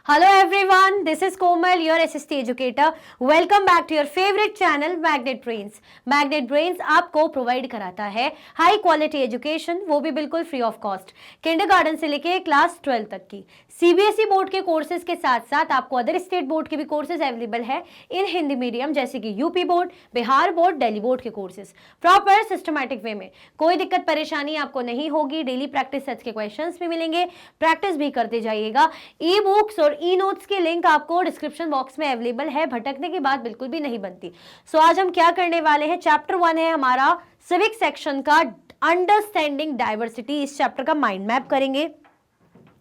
Hello everyone, this is Komal, your SST educator. Welcome back to your favorite channel Magnet Brains. Magnet Brains आपको provide कराता है high quality education, वो भी बिल्कुल free of cost, kindergarten से लेके class 12 तक की सीबीएसई बोर्ड के कोर्सेज के साथ साथ आपको अदर स्टेट बोर्ड के भी कोर्सेज अवेलेबल है इन हिंदी मीडियम, जैसे कि UP board, Bihar board, Delhi board के कोर्सेज प्रॉपर सिस्टमैटिक वे में। कोई दिक्कत परेशानी आपको नहीं होगी। डेली प्रैक्टिस सेट्स के क्वेश्चंस भी मिलेंगे, प्रैक्टिस भी करते जाइएगा। ई बुक्स और ई नोट्स के लिंक आपको डिस्क्रिप्शन बॉक्स में अवेलेबल है, भटकने की बात बिल्कुल भी नहीं बनती। सो आज हम क्या करने वाले हैं, चैप्टर 1 है हमारा सिविक सेक्शन का अंडरस्टैंडिंग डाइवर्सिटी। इस चैप्टर का माइंड मैप करेंगे।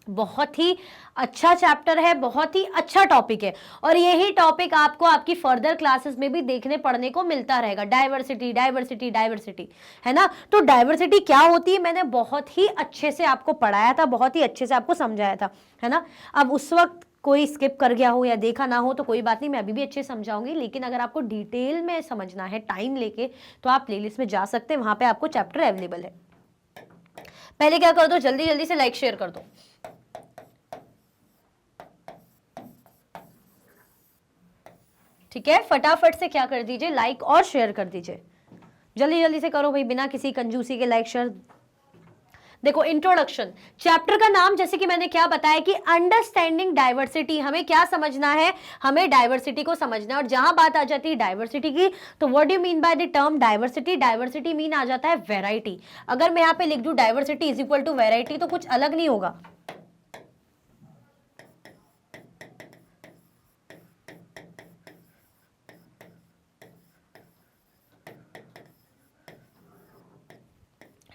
बहुत ही अच्छा चैप्टर है, बहुत ही अच्छा टॉपिक है और यही टॉपिक आपको आपकी फर्दर क्लासेस में भी देखने पढ़ने को मिलता रहेगा। डाइवर्सिटी डाइवर्सिटी डाइवर्सिटी, है ना। तो डाइवर्सिटी क्या होती है मैंने बहुत ही अच्छे से आपको पढ़ाया था, बहुत ही अच्छे से आपको समझाया था, है ना। अब उस वक्त कोई स्किप कर गया हो या देखा ना हो तो कोई बात नहीं, मैं अभी भी अच्छे समझाऊंगी। लेकिन अगर आपको डिटेल में समझना है टाइम लेके तो आप प्लेलिस्ट में जा सकते हैं, वहां पे आपको चैप्टर अवेलेबल है। पहले क्या कर दो, जल्दी जल्दी से लाइक शेयर कर दो। ठीक है, फटाफट से क्या कर दीजिए, लाइक और शेयर कर दीजिए। जल्दी जल्दी से करो भाई, बिना किसी कंजूसी के लाइक शेयर। देखो, इंट्रोडक्शन चैप्टर का नाम, जैसे कि मैंने क्या बताया कि अंडरस्टैंडिंग डाइवर्सिटी। हमें क्या समझना है, हमें डाइवर्सिटी को समझना है। और जहां बात आ जाती है डाइवर्सिटी की, तो what do mean by the term diversity. Diversity mean आ जाता है वैरायटी। अगर मैं यहां पे लिख दूं diversity is equal to variety, तो कुछ अलग नहीं होगा।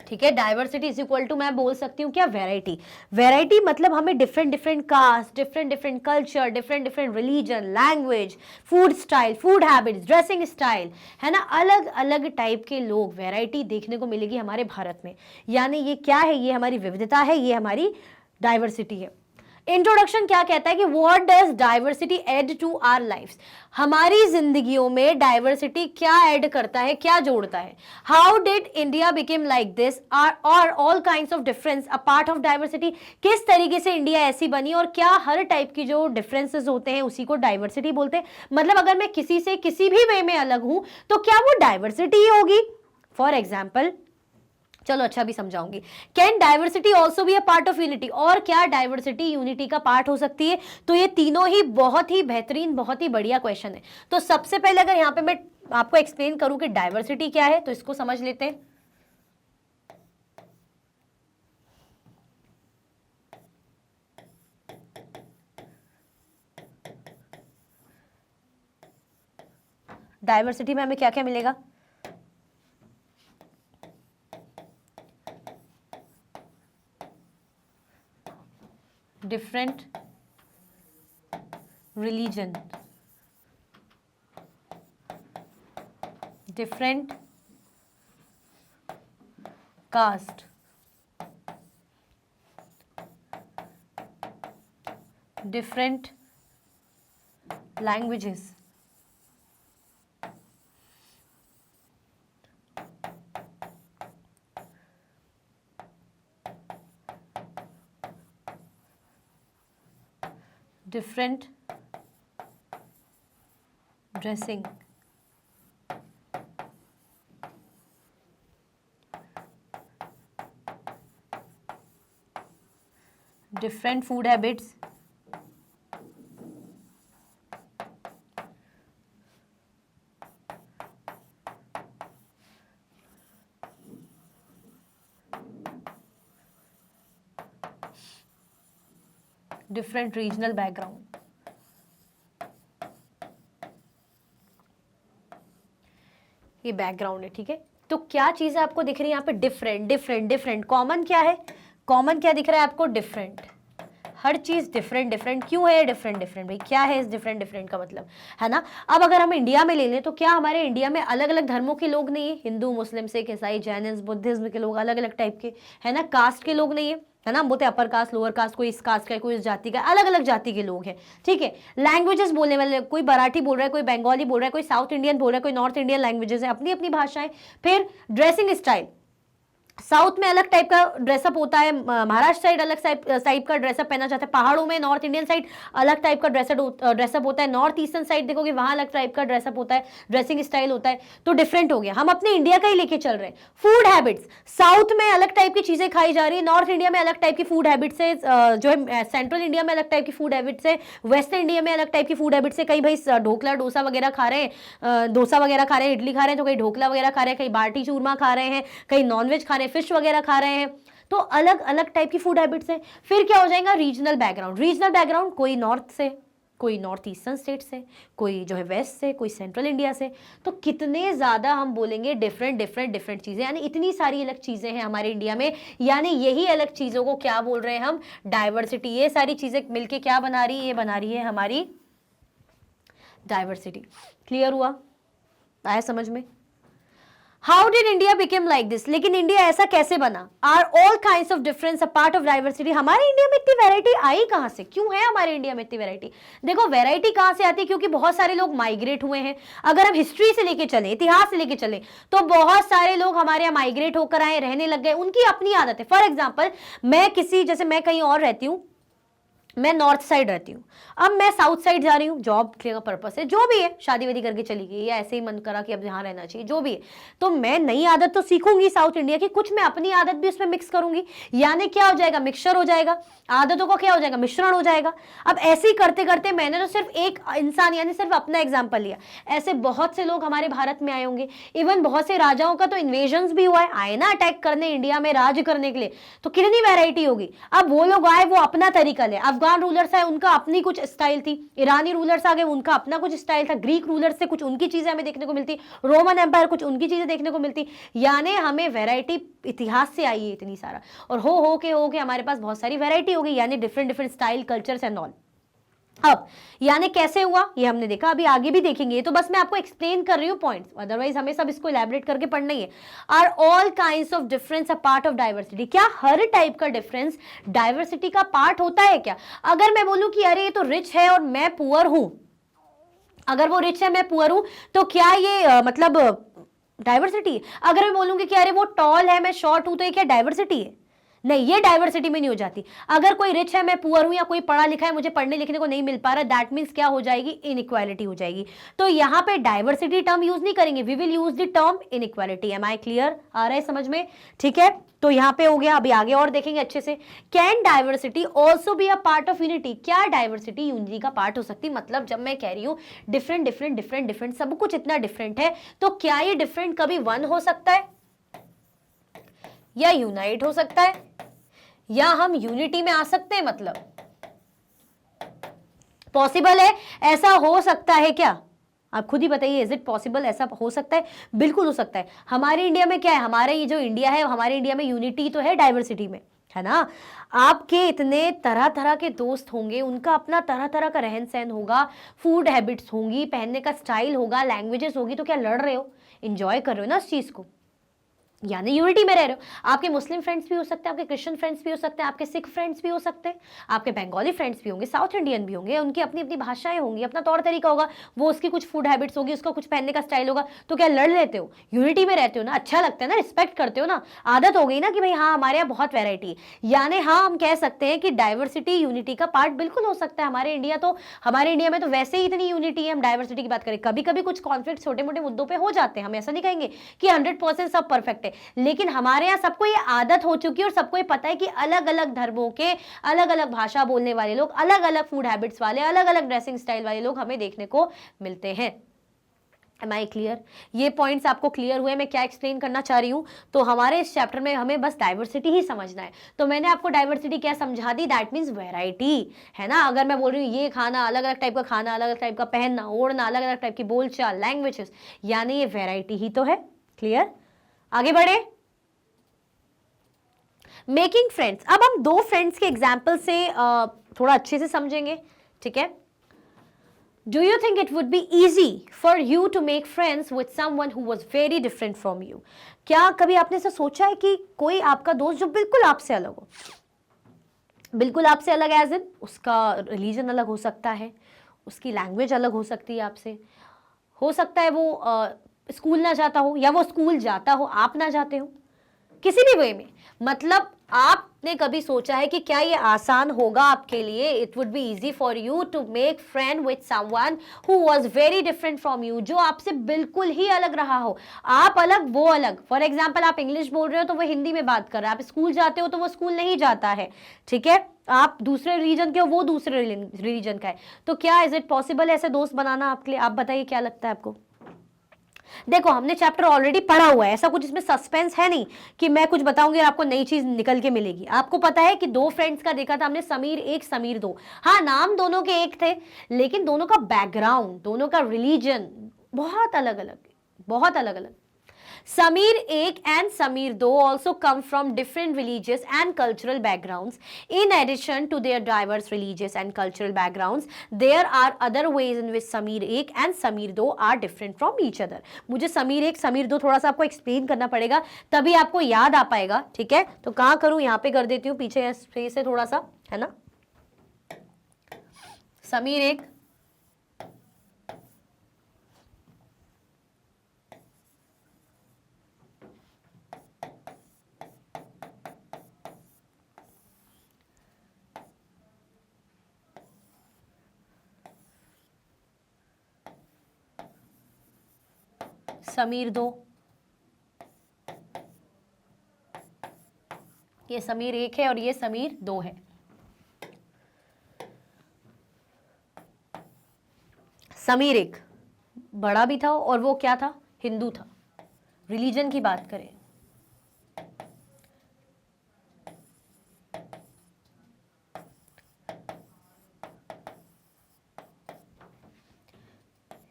ठीक है, डाइवर्सिटी इज इक्वल टू मैं बोल सकती हूँ क्या, वैरायटी। वैरायटी मतलब हमें different different caste, different different culture, different different religion, language, food style, food habits, dressing style, है ना, अलग अलग टाइप के लोग, वैरायटी देखने को मिलेगी हमारे भारत में। यानी ये क्या है, ये हमारी विविधता है, ये हमारी डाइवर्सिटी है। इंट्रोडक्शन क्या कहता है कि what does diversity add to our lives. हमारी जिंदगियों में डाइवर्सिटी क्या ऐड करता है, क्या जोड़ता है। How did India became like this, और all kinds of difference a part of diversity. किस तरीके से इंडिया ऐसी बनी और क्या हर टाइप की जो डिफरेंसेस होते हैं उसी को डाइवर्सिटी बोलते हैं। मतलब अगर मैं किसी से किसी भी वे में अलग हूं तो क्या वो डाइवर्सिटी ही होगी। फॉर एग्जाम्पल, चलो अच्छा भी समझाऊंगी। Can diversity also be a part of unity, और क्या डाइवर्सिटी यूनिटी का पार्ट हो सकती है। तो ये तीनों ही बहुत ही बेहतरीन, बहुत ही बढ़िया क्वेश्चन है। तो सबसे पहले अगर यहाँ पे मैं आपको एक्सप्लेन करूं कि डाइवर्सिटी क्या है, तो इसको समझ लेते हैं। डाइवर्सिटी में हमें क्या क्या मिलेगा, different religion, different caste, different languages, different dressing, different food habits, different regional background. ये बैकग्राउंड है, ठीक है। तो क्या चीज आपको दिख रही है यहाँ पे, डिफरेंट डिफरेंट डिफरेंट। कॉमन क्या है, कॉमन क्या दिख रहा है आपको, डिफरेंट। हर चीज डिफरेंट डिफरेंट क्यों है, डिफरेंट डिफरेंट भाई क्या है इस डिफरेंट डिफरेंट का मतलब, है ना। अब अगर हम इंडिया में ले लें तो क्या हमारे इंडिया में अलग अलग धर्मों के लोग नहीं है, हिंदू, मुस्लिम, सिख, ईसाई, जैनिज्म, बुद्धिज्म के लोग अलग अलग टाइप के, है ना। कास्ट के लोग नहीं है, है ना। हम बोलते अपर कास्ट, लोअर कास्ट, कोई इस कास्ट का, कोई इस जाति का, अलग अलग जाति के लोग हैं, ठीक है। लैंग्वेजेस बोलने वाले, कोई मराठी बोल रहा है, कोई बंगाली बोल रहा है, कोई साउथ इंडियन बोल रहा है, कोई नॉर्थ इंडियन लैंग्वेजेस है, अपनी अपनी भाषाएं। फिर ड्रेसिंग स्टाइल, साउथ में अलग टाइप का ड्रेसअप होता है, महाराष्ट्र साइड अलग टाइप का ड्रेसअप पहना जाता है, पहाड़ों में नॉर्थ इंडियन साइड अलग टाइप का ड्रेसअप होता है, नॉर्थ ईस्टर्न साइड देखोगे वहां अलग टाइप का ड्रेसअप होता है, ड्रेसिंग स्टाइल होता है, तो डिफरेंट हो गया। हम अपने इंडिया का ही लेके चल रहे हैं। फूड हैबिट्स, साउथ में अलग टाइप की चीजें खाई जा रही है, नॉर्थ इंडिया में अलग टाइप की फूड हैबिट्स है, जो है सेंट्रल इंडिया में अलग टाइप की फूड हैबिट्स है, वेस्टर्न इंडिया में अलग टाइप की फूड हैबिट्स है। कई भाई ढोकला डोसा वगैरह खा रहे हैं, डोसा वगैरह खा रहे हैं, इडली खा रहे हैं, तो कई ढोकला वगैरह खा रहे हैं, कई बाटी चूरमा खा रहे हैं, कई नॉनवेज खा रहे हैं, फिश वगैरह खा रहे हैं। तो अलग अलग टाइप की फूड हैबिट्स है। फिर क्या हो जाएगा, रीजनल बैकग्राउंड। रीजनल बैकग्राउंड, कोई नॉर्थ से, कोई नॉर्थ ईस्टर्न स्टेट से, कोई जो है वेस्ट से, कोई सेंट्रल इंडिया से। तो कितने ज्यादा हम बोलेंगे डिफरेंट चीजें, यानी इतनी सारी अलग चीजें हैं हमारे इंडिया में। यानी यही अलग चीजों को क्या बोल रहे हैं हम, डाइवर्सिटी। ये सारी चीजें मिलके क्या बना रही है, ये बना रही है हमारी डाइवर्सिटी। क्लियर हुआ, आया समझ में? How did India became like this, लेकिन इंडिया ऐसा कैसे बना? Are all kinds of difference a part of diversity. हमारे इंडिया में इतनी वैरायटी आई कहां से, क्यों है हमारे इंडिया में इतनी वैरायटी? देखो वैरायटी कहां से आती है, क्योंकि बहुत सारे लोग माइग्रेट हुए हैं। अगर हम हिस्ट्री से लेके चले, इतिहास से लेके चले, तो बहुत सारे लोग हमारे यहाँ माइग्रेट होकर आए, रहने लग गए, उनकी अपनी आदत है। फॉर एग्जाम्पल, मैं किसी, जैसे मैं कहीं और रहती हूँ, मैं नॉर्थ साइड रहती हूँ, अब मैं साउथ साइड जा रही हूँ, जॉब का पर्पस है, जो भी है, शादी वादी करके चली गई या ऐसे ही मन करा कि अब यहाँ रहना चाहिए, जो भी है, तो मैं नई आदत तो सीखूंगी साउथ इंडिया की, कुछ मैं अपनी आदत भी उसमें मिक्स करूंगी, यानी क्या हो जाएगा, मिक्सचर हो जाएगा, आदतों का क्या हो जाएगा, मिश्रण हो जाएगा। अब ऐसे ही करते करते मैंने तो सिर्फ एक इंसान यानी सिर्फ अपना एग्जाम्पल लिया, ऐसे बहुत से लोग हमारे भारत में आए होंगे। इवन बहुत से राजाओं का तो इन्वेजन्स भी हुआ है, आए ना अटैक करने इंडिया में, राज करने के लिए, तो कितनी वैरायटी होगी। अब वो लोग आए, वो अपना तरीका ले, अफगान रूलर्स आए, उनका अपनी कुछ स्टाइल थी, ईरानी रूलर्स आ गए, उनका अपना कुछ स्टाइल था, ग्रीक रूलर्स से कुछ उनकी चीजें हमें देखने को मिलती, रोमन एम्पायर कुछ उनकी चीजें देखने को मिलती, यानी हमें वैरायटी इतिहास से आई है इतनी सारा, और हो के हमारे पास बहुत सारी वैरायटी हो गई, यानी different style, cultures and all. अब यानी कैसे हुआ ये हमने देखा, अभी आगे भी देखेंगे, तो बस मैं आपको एक्सप्लेन कर रही हूँ पॉइंट्स, अदरवाइज हमें सब इसको इलैबोरेट करके पढ़ना ही है। Are all kinds of difference a part of diversity, क्या हर टाइप का डिफरेंस डाइवर्सिटी का पार्ट होता है क्या? अगर मैं बोलूं कि अरे ये तो रिच है और मैं पुअर हूं, अगर वो रिच है मैं पुअर हूं, तो क्या ये मतलब डाइवर्सिटी? अगर मैं बोलूंगी कि अरे वो टॉल है मैं शॉर्ट हूं, तो ये क्या डाइवर्सिटी है? नहीं, ये डाइवर्सिटी में नहीं हो जाती। अगर कोई रिच है मैं पुअर हूं, या कोई पढ़ा लिखा है मुझे पढ़ने लिखने को नहीं मिल पा रहा, दैट मींस क्या हो जाएगी, इनइक्वालिटी हो जाएगी। तो यहां पे डाइवर्सिटी टर्म यूज नहीं करेंगे, we will use the term inequality. Am I clear, आ रहा है समझ में? ठीक है, तो यहां पे हो गया। अभी आगे और देखेंगे अच्छे से। Can diversity also be a part of unity, क्या डाइवर्सिटी यूनिटी का पार्ट हो सकती? मतलब जब मैं कह रही हूं डिफरेंट सब कुछ इतना डिफरेंट है, तो क्या ये डिफरेंट कभी वन हो सकता है, या यूनाइट हो सकता है, या हम यूनिटी में आ सकते हैं? मतलब पॉसिबल है, ऐसा हो सकता है क्या? आप खुद ही बताइए, इज इट पॉसिबल, ऐसा हो सकता है? बिल्कुल हो सकता है। हमारे इंडिया में क्या है, हमारे ये जो इंडिया है, हमारे इंडिया में यूनिटी तो है डाइवर्सिटी में, है ना। आपके इतने तरह तरह के दोस्त होंगे, उनका अपना तरह तरह का रहन सहन होगा, फूड हैबिट्स होंगी, पहनने का स्टाइल होगा, लैंग्वेजेस होगी, तो क्या लड़ रहे हो, एंजॉय कर रहे हो ना उस चीज को, यानी यूनिटी में रह रहे हो। आपके मुस्लिम फ्रेंड्स भी हो सकते हैं, आपके क्रिश्चियन फ्रेंड्स भी हो सकते हैं, आपके सिख फ्रेंड्स भी हो सकते हैं, आपके बंगाली फ्रेंड्स भी होंगे, साउथ इंडियन भी होंगे, उनकी अपनी अपनी भाषाएं होंगी, अपना तौर तरीका होगा, वो उसकी कुछ फूड हैबिट्स होगी, उसका कुछ पहनने का स्टाइल होगा, तो क्या लड़ लेते हो? यूनिटी में रहते हो ना, अच्छा लगता है ना, रिस्पेक्ट करते हो ना, आदत हो गई ना कि भाई हाँ हमारे यहाँ बहुत वैरायटी है। यानी हाँ हम कह सकते हैं कि डाइवर्सिटी यूनिटी का पार्ट बिल्कुल हो सकता है। हमारे इंडिया में तो वैसे ही इतनी यूनिटी है, हम डाइवर्सिटी की बात करें, कभी कभी कुछ कॉन्फ्लिक्ट छोटे मोटे मुद्दों पर हो जाते हैं, हम ऐसा नहीं कहेंगे कि 100% सब परफेक्ट है, लेकिन हमारे यहाँ सबको ये आदत हो चुकी है और सबको ये पता है कि अलग अलग धर्मों के अलग अलग भाषा बोलने वाले लोग, अलग अलग फूड हैबिट्स वाले, अलग अलग ड्रेसिंग स्टाइल वाले लोग हमें देखने को मिलते हैं। Am I clear? ये पॉइंट्स आपको क्लियर हुए मैं क्या एक्सप्लेन करना चाह रही हूँ? तो हमारे इस चैप्टर में हमें बस डाइवर्सिटी ही समझना है। तो मैंने आपको डाइवर्सिटी क्या समझा दी, दैट मीन्स वेराइटी, है ना। अगर मैं बोल रही हूँ ये खाना, अलग अलग टाइप का खाना, अलग अलग टाइप का पहनना ओढ़ना, अलग अलग टाइप की बोलचाल, लैंग्वेजेस, यानी ये वेराइटी ही तो है। क्लियर? आगे बढ़े। मेकिंग फ्रेंड्स, अब हम दो फ्रेंड्स के एग्जाम्पल से थोड़ा अच्छे से समझेंगे, ठीक है। Do you think it would be easy for you to make friends with someone who was very different from you? क्या कभी आपने ऐसा सोचा है कि कोई आपका दोस्त जो बिल्कुल आपसे अलग हो, बिल्कुल आपसे अलग, एज इन उसका रिलीजन अलग हो सकता है, उसकी लैंग्वेज अलग हो सकती है आपसे, हो सकता है वो स्कूल ना जाता हो, या वो स्कूल जाता हो आप ना जाते हो, किसी भी वे में, मतलब आपने कभी सोचा है कि क्या ये आसान होगा आपके लिए? It would be easy for you to make friend with someone who was very different from you, जो आपसे बिल्कुल ही अलग रहा हो, आप अलग वो अलग। फॉर एग्जाम्पल आप इंग्लिश बोल रहे हो तो वो हिंदी में बात कर रहा है, आप स्कूल जाते हो तो वो स्कूल नहीं जाता है, ठीक है, आप दूसरे रिलीजन के हो, वो दूसरे रिलीजन का है, तो क्या इज इट पॉसिबल ऐसे दोस्त बनाना आपके लिए? आप बताइए क्या लगता है आपको? देखो हमने चैप्टर ऑलरेडी पढ़ा हुआ है, ऐसा कुछ इसमें सस्पेंस है नहीं कि मैं कुछ बताऊंगी और आपको नई चीज निकल के मिलेगी। आपको पता है कि दो फ्रेंड्स का देखा था हमने, समीर एक समीर दो। हाँ, नाम दोनों के एक थे, लेकिन दोनों का बैकग्राउंड, दोनों का रिलीजन बहुत अलग अलग, बहुत अलग अलग। Samir Ek and Samir Do also come from different religious and cultural backgrounds. In addition to their diverse religious and cultural backgrounds, there are other ways in which Samir Ek and Samir Do are different from each other. मुझे Samir Ek Samir Do थोड़ा सा आपको explain करना पड़ेगा, तभी आपको याद आ पाएगा, ठीक है? तो कहाँ करूँ? यहाँ पे कर देती हूँ, पीछे से थोड़ा सा, है ना? समीर एक समीर दो, ये समीर एक है और ये समीर दो है। समीर एक बड़ा भी था और वो क्या था? हिंदू था। रिलीजन की बात करें,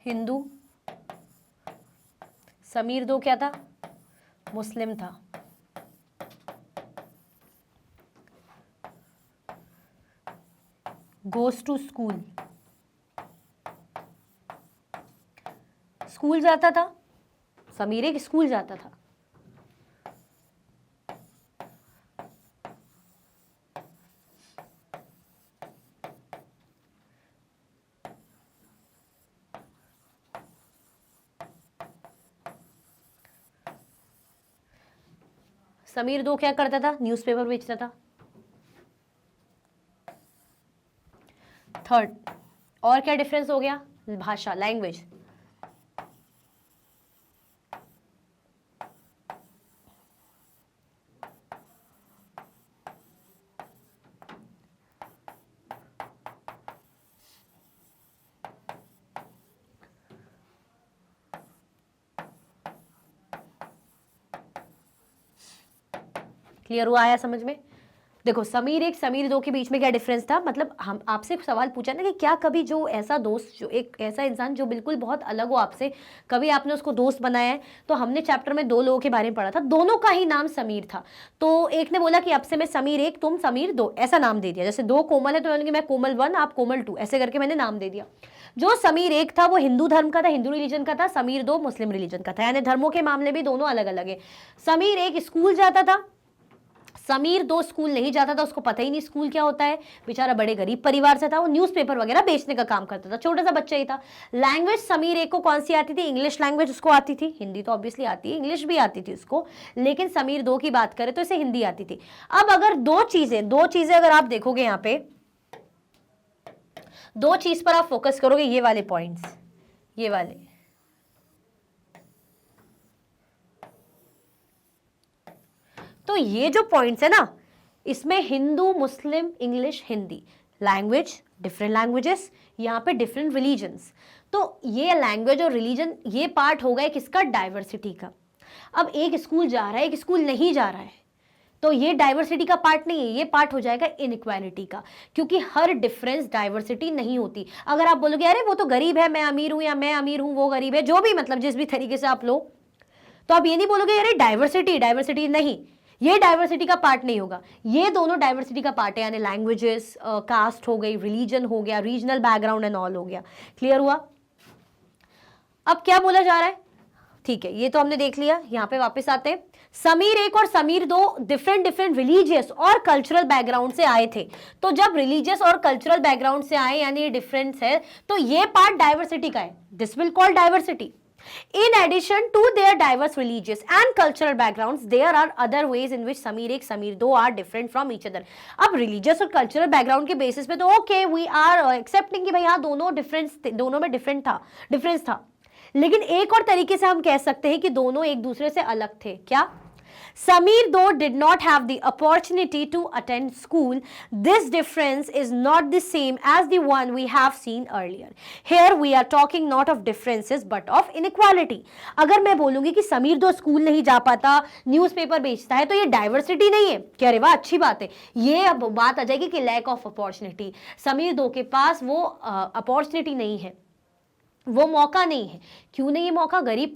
हिंदू। समीर दो क्या था? मुस्लिम था। गोस टू स्कूल, स्कूल जाता था, समीर एक स्कूल जाता था। समीर दो क्या करता था? न्यूज़पेपर बेचता था। थर्ड, और क्या डिफरेंस हो गया? भाषा, लैंग्वेज। क्लियर हुआ? आया समझ में? देखो समीर एक समीर दो के बीच में क्या डिफरेंस था, मतलब हम आपसे सवाल पूछा ना कि क्या कभी जो ऐसा दोस्त, जो एक ऐसा इंसान जो बिल्कुल बहुत अलग हो आपसे, कभी आपने उसको दोस्त बनाया है? तो हमने चैप्टर में दो लोगों के बारे में पढ़ा था, दोनों का ही नाम समीर था। तो एक ने बोला कि अब से मैं समीर एक, तुम समीर दो, ऐसा नाम दे दिया। जैसे दो कोमल है तो मैंने मैं कोमल वन, आप कोमल टू, ऐसे करके मैंने नाम दे दिया। जो समीर एक था वो हिंदू धर्म का था, हिंदू रिलीजन का था, समीर दो मुस्लिम रिलीजन का था, यानी धर्मों के मामले भी दोनों अलग अलग है। समीर एक स्कूल जाता था, समीर दो स्कूल नहीं जाता था, उसको पता ही नहीं स्कूल क्या होता है, बेचारा बड़े गरीब परिवार से था, वो न्यूज़पेपर वगैरह बेचने का काम करता था, छोटा सा बच्चा ही था। लैंग्वेज समीर एक को कौन सी आती थी? इंग्लिश लैंग्वेज उसको आती थी, हिंदी तो ऑब्वियसली आती है, इंग्लिश भी आती थी उसको, लेकिन समीर दो की बात करें तो इसे हिंदी आती थी। अब अगर दो चीजें अगर आप देखोगे यहाँ पे, दो चीज पर आप फोकस करोगे, ये वाले पॉइंट्स, ये वाले, तो ये जो पॉइंट्स है ना, इसमें Hindu Muslim English Hindi, language different languages, यहाँ पे डिफरेंट रिलीजन्स, तो ये लैंग्वेज और रिलीजन ये पार्ट हो गया किसका? डाइवर्सिटी का। अब एक स्कूल जा रहा है, एक स्कूल नहीं जा रहा है, तो ये डाइवर्सिटी का पार्ट नहीं है, ये पार्ट हो जाएगा इनइक्वालिटी का, क्योंकि हर डिफरेंस डाइवर्सिटी नहीं होती। अगर आप बोलोगे अरे वो तो गरीब है, मैं अमीर हूं, या मैं अमीर हूं वो गरीब है, जो भी मतलब जिस भी तरीके से आप लो, तो आप ये नहीं बोलोगे अरे डाइवर्सिटी नहीं, ये डाइवर्सिटी का पार्ट नहीं होगा, ये दोनों डाइवर्सिटी का पार्ट है, यानी लैंग्वेजेस, कास्ट हो गई, रिलीजन हो गया, रीजनल बैकग्राउंड एंड ऑल हो गया। क्लियर हुआ? अब क्या बोला जा रहा है? ठीक है, ये तो हमने देख लिया। यहां पे वापस आते हैं, समीर एक और समीर दो डिफरेंट रिलीजियस और कल्चरल बैकग्राउंड से आए थे। तो जब रिलीजियस और कल्चरल बैकग्राउंड से आए, यानी ये डिफरेंस है, तो ये पार्ट डाइवर्सिटी का है, this will call diversity. In addition to their diverse religious and cultural backgrounds, there are other ways in which Sameer एक Sameer दो are different from each other. अब religious और cultural background के basis पे तो okay, we are accepting कि भाई हाँ दोनों दोनों में difference था, लेकिन एक और तरीके से हम कह सकते हैं कि दोनों एक दूसरे से अलग थे. क्या? Sameer though did not have the opportunity to attend school. This difference is not the same as the one we have seen earlier. Here we are talking not of differences but of inequality. अगर मैं बोलूंगी कि समीर दो school नहीं जा पाता, newspaper बेचता है, तो ये डाइवर्सिटी नहीं है. क्या रे वाह, अच्छी बात है. ये अब बात आ जाएगी कि लैक ऑफ अपॉर्चुनिटी. समीर दो के पास वो अपॉर्चुनिटी नहीं है, वो मौका नहीं है. क्यों नहीं है मौका? गरीब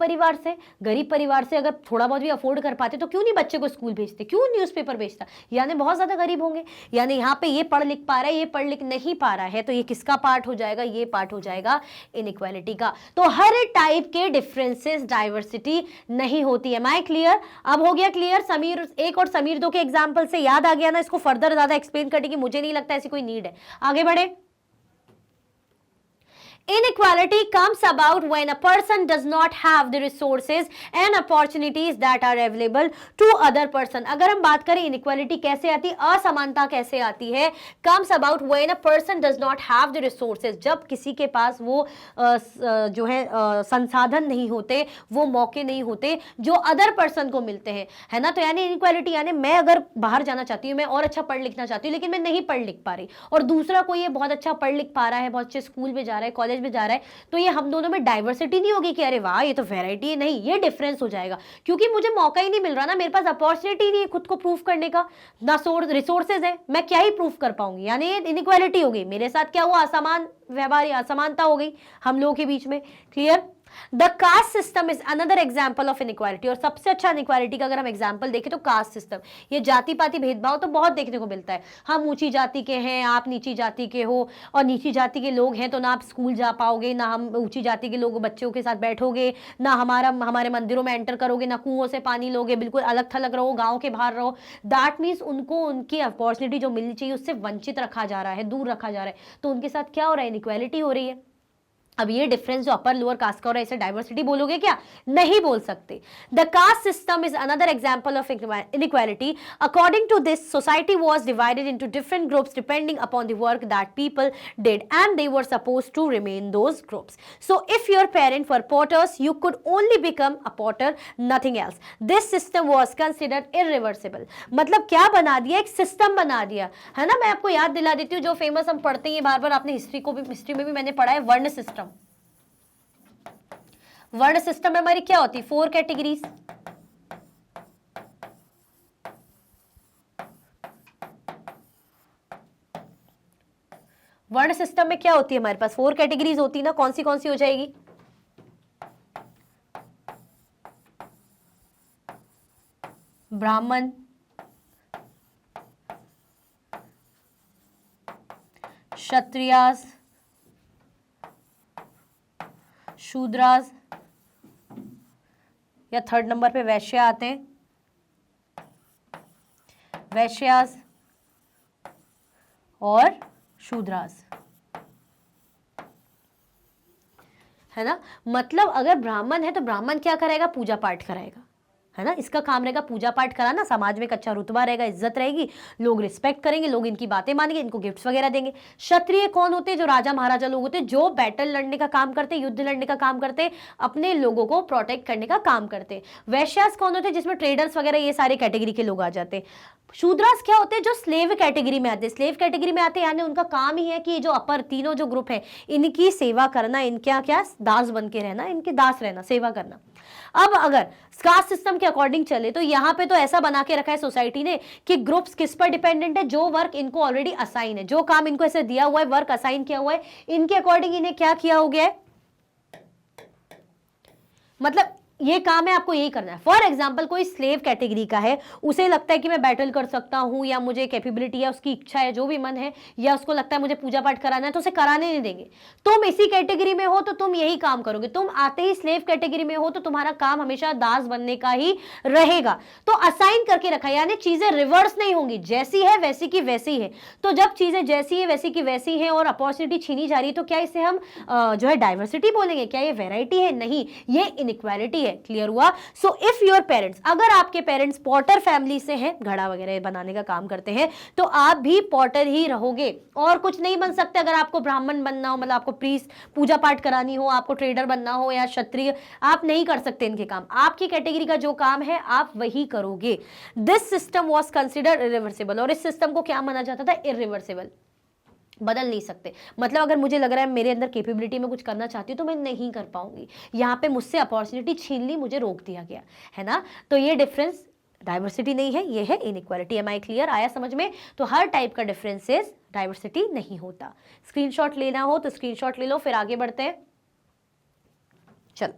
परिवार से अगर थोड़ा बहुत भी अफोर्ड कर पाते तो क्यों नहीं बच्चे को स्कूल भेजते, क्यों न्यूज़पेपर भेजता? यानी बहुत ज्यादा गरीब होंगे, यानी यहाँ पे ये पढ़ लिख पा रहा है, ये पढ़ लिख नहीं पा रहा है, तो ये किसका पार्ट हो जाएगा? ये पार्ट हो जाएगा इनइक्वालिटी का. तो हर टाइप के डिफरेंसेस डाइवर्सिटी नहीं होती है. My clear? अब हो गया क्लियर? समीर एक और समीर दो के एग्जाम्पल से याद आ गया ना? इसको फर्दर ज्यादा एक्सप्लेन करने की मुझे नहीं लगता ऐसी कोई नीड है. आगे बढ़े. Inequality comes about when a person does not have the resources and opportunities that are available to other person. अगर हम बात करें inequality कैसे आती है, असमानता कैसे आती है, comes about when a person does not have the resources, जब किसी के पास वो जो है संसाधन नहीं होते, वो मौके नहीं होते जो अदर पर्सन को मिलते हैं, है ना? तो यानी inequality यानी मैं अगर बाहर जाना चाहती हूँ, मैं और अच्छा पढ़ लिखना चाहती हूँ, लेकिन मैं नहीं पढ़ लिख पा रही, और दूसरा कोई ये बहुत अच्छा पढ़ लिख पा रहा है, बहुत अच्छे स्कूल में जा रहा है, कॉलेज में जा रहा है, तो ये हम दोनों में डाइवर्सिटी नहीं होगी कि अरे वाह ये तो वैरायटी है. नहीं, ये डिफरेंस हो जाएगा, क्योंकि मुझे मौका ही नहीं मिल रहा ना, मेरे पास अपॉर्चुनिटी नहीं है खुद को प्रूफ करने का, ना रिसोर्सेज है, मैं क्या ही प्रूफ कर पाऊंगी. यानी इनइक्वालिटी हो गई. मेरे साथ क्या हुआ? असमान व्यवहार, असमानता हो गई हम लोगों के बीच में. Clear? The caste system is another example of inequality. और सबसे अच्छा इनइक्वालिटी का अगर हम एग्जाम्पल देखें तो कास्ट सिस्टम. ये जाति पाति भेदभाव तो बहुत देखने को मिलता है. हम ऊंची जाति के हैं, आप नीची जाति के हो, और नीची जाति के लोग हैं तो ना आप स्कूल जा पाओगे, ना हम ऊंची जाति के लोग बच्चों के साथ बैठोगे, ना हमारे मंदिरों में एंटर करोगे, ना कुओं से पानी लोगे, बिल्कुल अलग थलग रहो, गाँव के बाहर रहो. दैट मीन्स उनको उनकी अपॉर्चुनिटी जो मिलनी चाहिए उससे वंचित रखा जा रहा है, दूर रखा जा रहा है. तो उनके साथ क्या हो रहा है? इनइक्वालिटी हो रही है. अब ये डिफरेंस जो अपर लोअर कास्ट का हो रहा है, इसे डाइवर्सिटी बोलोगे क्या? नहीं बोल सकते. The caste system is another example of inequality. According to this, society was divided into different groups depending upon the work that people did and they were supposed to remain those groups. So if your parent were potters, you could only become a potter, nothing else. This system was considered irreversible. मतलब क्या बना दिया? एक system बना दिया, है ना? मैं आपको याद दिला देती हूँ जो फेमस हम पढ़ते हैं बार बार, आपने हिस्ट्री में भी मैंने पढ़ा है, वर्ण सिस्टम. वर्ण सिस्टम में हमारी क्या होती है? 4 कैटेगरीज. वर्ण सिस्टम में क्या होती है हमारे पास? 4 कैटेगरीज होती है ना. कौन सी हो जाएगी? ब्राह्मण, क्षत्रियास, शूद्रास, या थर्ड नंबर पे वैश्य आते हैं, वैश्यास और शूद्रास, है ना? मतलब अगर ब्राह्मण है तो ब्राह्मण क्या करेगा? पूजा पाठ कराएगा, है ना? इसका काम रहेगा पूजा पाठ कराना, समाज में एक अच्छा रुतबा रहेगा, इज्जत रहेगी, लोग रिस्पेक्ट करेंगे, लोग इनकी बातें मानेंगे, इनको गिफ्ट्स वगैरह देंगे. क्षत्रिय कौन होते हैं? जो राजा महाराजा लोग होते हैं, जो बैटल लड़ने का काम करते, युद्ध लड़ने का काम करते, अपने लोगों को प्रोटेक्ट करने का काम करते. वैश्यास कौन होते हैं? जिसमें ट्रेडर्स वगैरह ये सारे कैटेगरी के लोग आ जाते हैं. शूद्रास क्या होते हैं? जो स्लेव कैटेगरी में आते हैं. स्लेव कैटेगरी में आते हैं यानी उनका काम ही है कि जो अपर तीनों जो ग्रुप है इनकी सेवा करना, इनके क्या दास बन के रहना, इनके दास रहना, सेवा करना. अब अगर कास्ट सिस्टम के अकॉर्डिंग चले तो यहाँ पे तो ऐसा बना के रखा है सोसाइटी ने कि ग्रुप्स किस पर डिपेंडेंट है? जो वर्क इनको ऑलरेडी असाइन है, जो काम इनको ऐसे दिया हुआ है, वर्क असाइन किया हुआ है, इनके अकॉर्डिंग इन्हें क्या किया हो गया है? मतलब ये काम है, आपको यही करना है। फॉर एग्जाम्पल कोई स्लेव कैटेगरी का है, उसे लगता है कि मैं बैटल कर सकता हूं, या मुझे कैपेबिलिटी है, उसकी इच्छा है, जो भी मन है, या उसको लगता है मुझे पूजा पाठ कराना है, तो उसे कराने नहीं देंगे। तुम इसी कैटेगरी में हो तो तुम यही काम करोगे। तुम आते ही स्लेव कैटेगरी में हो तो तुम्हारा काम हमेशा दास बनने का ही रहेगा। तो असाइन करके रखा, यानी चीजें रिवर्स नहीं होंगी, जैसी है वैसी की वैसी है। तो जब चीजें जैसी है वैसी की वैसी है और अपॉर्चुनिटी छीनी जा रही है, तो क्या इसे हम जो है डाइवर्सिटी बोलेंगे? क्या ये वेराइटी है? नहीं, ये इनइक्वालिटी है। क्लियर हुआ? सो इफ योर पेरेंट्स, अगर आपके पेरेंट्स पॉटर फैमिली से हैं, घड़ा वगैरह बनाने का काम करते हैं, तो आप भी पॉटर ही रहोगे और कुछ नहीं बन सकते। अगर आपको ब्राह्मण बनना हो, मतलब आपको प्रीस्ट पूजा पाठ करानी हो, आपको ट्रेडर बनना हो या क्षत्रिय, आप नहीं कर सकते इनके काम। आपकी कैटेगरी का जो काम है आप वही करोगे। This system was considered irreversible, और इस सिस्टम को क्या माना जाता था? इरिवर्सिबल, बदल नहीं सकते। मतलब अगर मुझे लग रहा है मेरे अंदर कैपेबिलिटी में कुछ करना चाहती हूँ तो मैं नहीं कर पाऊंगी, यहाँ पे मुझसे अपॉर्चुनिटी छीन ली, मुझे रोक दिया गया, है ना। तो ये डिफरेंस डाइवर्सिटी नहीं है, ये है इनइक्वालिटी। Am I clear? आया समझ में? तो हर टाइप का डिफरेंसेस डाइवर्सिटी नहीं होता। स्क्रीनशॉट लेना हो तो स्क्रीनशॉट ले लो, फिर आगे बढ़ते हैं। चलो,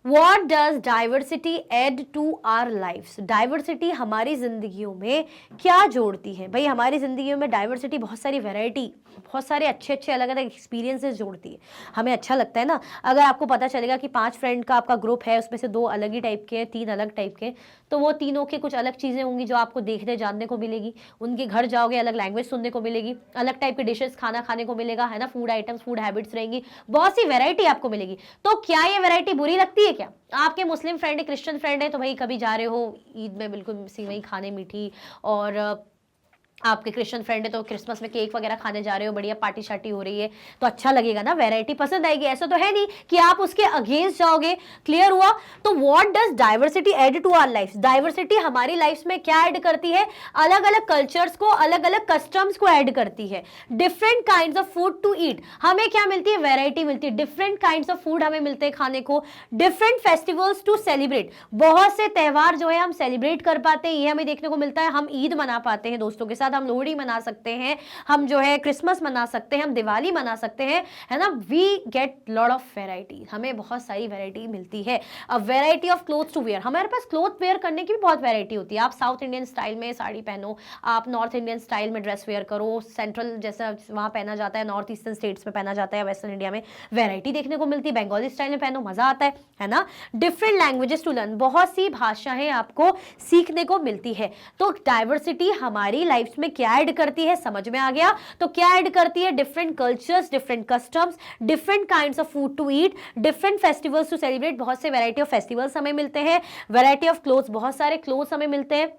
What does diversity add to our lives? Diversity हमारी जिंदगियों में क्या जोड़ती है? भाई हमारी जिंदगियों में डाइवर्सिटी बहुत सारी वैरायटी, बहुत सारे अच्छे अच्छे अलग अलग एक्सपीरियंसेस जोड़ती है। हमें अच्छा लगता है ना, अगर आपको पता चलेगा कि 5 फ्रेंड का आपका ग्रुप है, उसमें से 2 अलग ही टाइप के हैं, 3 अलग टाइप के, तो वो तीनों के कुछ अलग चीज़ें होंगी जो आपको देखने जानने को मिलेगी। उनके घर जाओगे, अलग लैंग्वेज सुनने को मिलेगी, अलग टाइप के डिशेस खाना खाने को मिलेगा, है ना। फूड आइटम्स, फूड हैबिट्स रहेंगी, बहुत सी वैरायटी आपको मिलेगी। तो क्या ये वैरायटी बुरी लगती है क्या? आपके मुस्लिम फ्रेंड है, क्रिश्चियन फ्रेंड है, तो भाई कभी जा रहे हो ईद में बिल्कुल सेवई खाने मीठी, और आपके क्रिश्चियन फ्रेंड है तो क्रिसमस में केक वगैरह खाने जा रहे हो, बढ़िया पार्टी शार्टी हो रही है, तो अच्छा लगेगा ना, वैरायटी पसंद आएगी। ऐसा तो है नहीं कि आप उसके अगेंस्ट जाओगे। क्लियर हुआ? तो what does diversity add to our life? Diversity हमारी लाइफ में क्या ऐड करती है? अलग अलग कल्चर्स को, अलग अलग कस्टम्स को ऐड करती है। Different kinds of food to eat, हमें क्या मिलती है? वैरायटी मिलती है। डिफरेंट काइंड्स ऑफ फूड हमें मिलते हैं खाने को। डिफरेंट फेस्टिवल्स टू सेलिब्रेट, बहुत से त्यौहार जो है हम सेलिब्रेट कर पाते हैं, ये हमें देखने को मिलता है। हम ईद मना पाते हैं दोस्तों के साथ, हम लोहड़ी मना सकते हैं, हम जो है क्रिसमस मना सकते हैं, हम दिवाली मना सकते हैं, है ना। We get lot of variety, हमें बहुत सारी वैरायटी मिलती है। A variety of clothes to wear, हमारे पास क्लोथ वेयर करने की भी बहुत वैरायटी होती है। आप साउथ इंडियन स्टाइल में साड़ी पहनो, आप नॉर्थ इंडियन स्टाइल में ड्रेस वेयर करो, सेंट्रल जैसा वहाँ पहना जाता है, नॉर्थ ईस्टर्न स्टेट्स में पहना जाता है, वेस्टर्न इंडिया में वैरायटी देखने को मिलती है। बंगाली स्टाइल में पहनो, मजा आता है ना। डिफरेंट लैंग्वेजेस टू लर्न, बहुत सी भाषाएं आपको सीखने को मिलती है। तो डाइवर्सिटी हमारी लाइफ में क्या ऐड करती है? समझ में आ गया? तो क्या ऐड करती है? Different cultures, different customs, different kinds of food to eat, different festivals to celebrate, बहुत से वैरायटी ऑफ फेस्टिवल्स हमें मिलते हैं। वैरायटी ऑफ क्लोथ्स, बहुत सारे क्लोथ्स हमें मिलते हैं,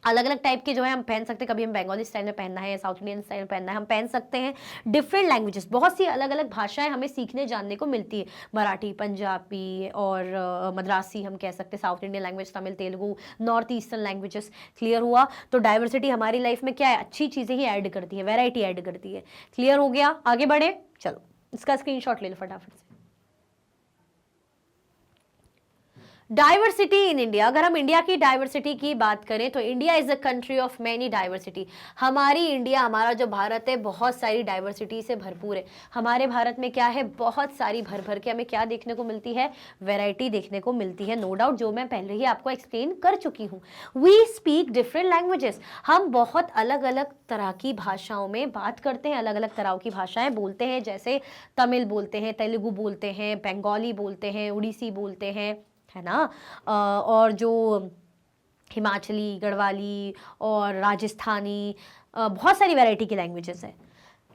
अलग अलग टाइप के जो है हम पहन सकते हैं। कभी हम बंगाली स्टाइल में पहनना है, साउथ इंडियन स्टाइल में पहनना है, हम पहन सकते हैं। डिफरेंट लैंग्वेजेस, बहुत सी अलग अलग भाषाएं हमें सीखने जानने को मिलती है। मराठी, पंजाबी और मद्रासी हम कह सकते हैं, south Indian language, Tamil, Telugu, north eastern languages. Clear हुआ? तो डाइवर्सिटी हमारी लाइफ में क्या है? अच्छी चीज़ें ही ऐड करती है, वैरायटी ऐड करती है। क्लियर हो गया? आगे बढ़े, चलो इसका स्क्रीनशॉट ले लो फटाफट से। डाइवर्सिटी इन इंडिया, अगर हम इंडिया की डाइवर्सिटी की बात करें तो India is a country of many diversity. हमारी इंडिया, हमारा जो भारत है, बहुत सारी डाइवर्सिटी से भरपूर है। हमारे भारत में क्या है? बहुत सारी भर भर के हमें क्या देखने को मिलती है? वैरायटी देखने को मिलती है, नो डाउट, जो मैं पहले ही आपको एक्सप्लेन कर चुकी हूँ। वी स्पीक डिफरेंट लैंग्वेजेस, हम बहुत अलग अलग तरह की भाषाओं में बात करते हैं, अलग अलग तरह की भाषाएं बोलते हैं, जैसे तमिल बोलते हैं, तेलुगु बोलते हैं, बंगाली बोलते हैं, उड़ीसी बोलते हैं, है ना। और जो हिमाचली, गढ़वाली और राजस्थानी, बहुत सारी वैरायटी की लैंग्वेजेस हैं।